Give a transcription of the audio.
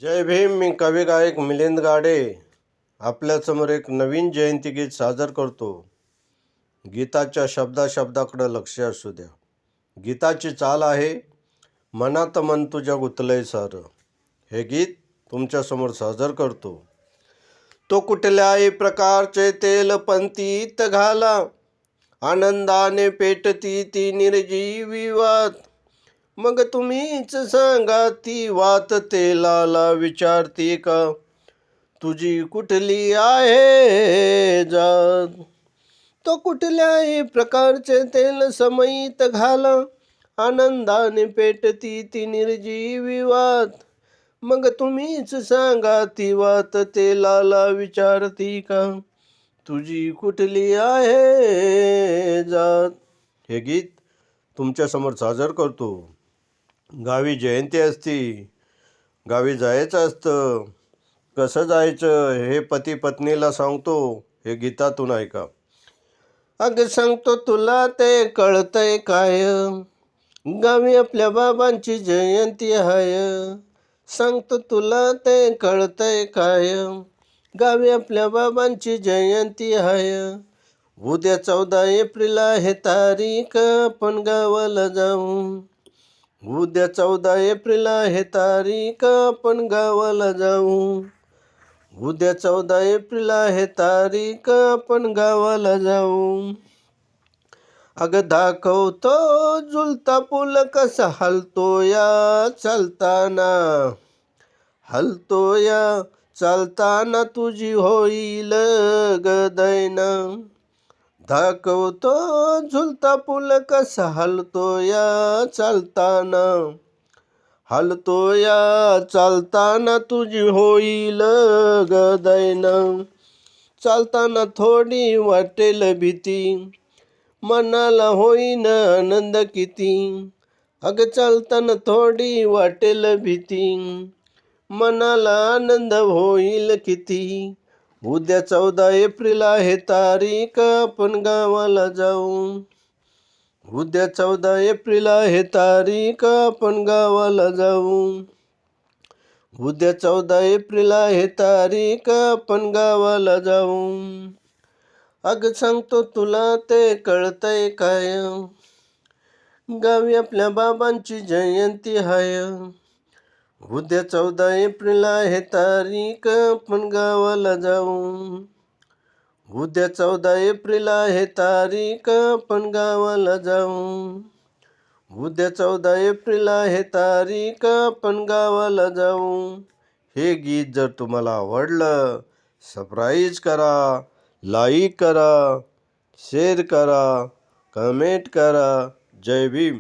जय भीम. मी कवी गायक मिलिंद गाडे आपल्यासमोर एक नवीन जयंती गीत सादर करतो. गीताच्या शब्दाकडे लक्ष असू द्या. गीताची चाल आहे, मनात मन तुझ्या गुंतलंय सारं. हे गीत तुमच्यासमोर सादर करतो. तो कुठल्याही प्रकारचे तेल पंतीत घाला, आनंदाने पेटती ती निर्जीवी वात. मग तुम्हीच सांगा ती वात तेलाला विचारती का, तुझी कुठली आहे जात. तो कुठल्याही प्रकारचे तेल समईत घाला, आनंदाने पेटती ती निर्जीवी वात. मग तुम्हीच सांगा ती वात तेलाला विचारती का, तुझी कुठली आहे जात. हे गीत तुमच्यासमोर सादर करतो. गावी जयंती असती, गावी जायचं असतं. कसं जायचं हे पती पत्नीला सांगतो. हे गीतातून ऐका. अगं सांगतो तुला ते कळतंय काय, गावी आपल्या बाबांची जयंती हाय. सांगतो तुला ते कळतंय काय, गावी आपल्या बाबांची जयंती हाय. उद्या 14 एप्रिल आहे तारीख, आपण गावाला जाऊ. उद्या 14 एप्रिल आहे तारीख, आपण गावाला जाऊ. उद्या 14 एप्रिल आहे तारीख, आपण गावाला जाऊ. अगं दाखवतो झुलता पूल कसा हलतो या चालताना. हलतो या चालताना तुझी होईल गदैना. दाखवतो झुलता पूल कसा हलतो या चालताना. हलतो या चालताना तुझी होईल गदैना. चालताना थोडी वाटेल भीती, मनाला होईन आनंद किती. अगं चालताना थोडी वाटेल भीती, मनाला आनंद होईल किती. उद्या 14 एप्रिल आहे तारीख, आपण गावाला जाऊ. उद्या 14 एप्रिल आहे तारीख, आपण गावाला जाऊ. उद्या 14 एप्रिल आहे तारीख, आपण गावाला जाऊ. अगं सांगतो तुला ते कळतंय काय, गावी आपल्या बाबांची जयंती हाय. उद्या 14 एप्रिल आहे तारीख, आपण गावाला जाऊ. उद्या 14 एप्रिल आहे तारीख, आपण गावाला जाऊ. उद्या 14 एप्रिल आहे तारीख, आपण गावाला जाऊ. हे गीत जर तुम्हाला आवडलं, सबस्क्राईब करा, लाईक करा, शेअर करा, कमेंट करा. जय भीम.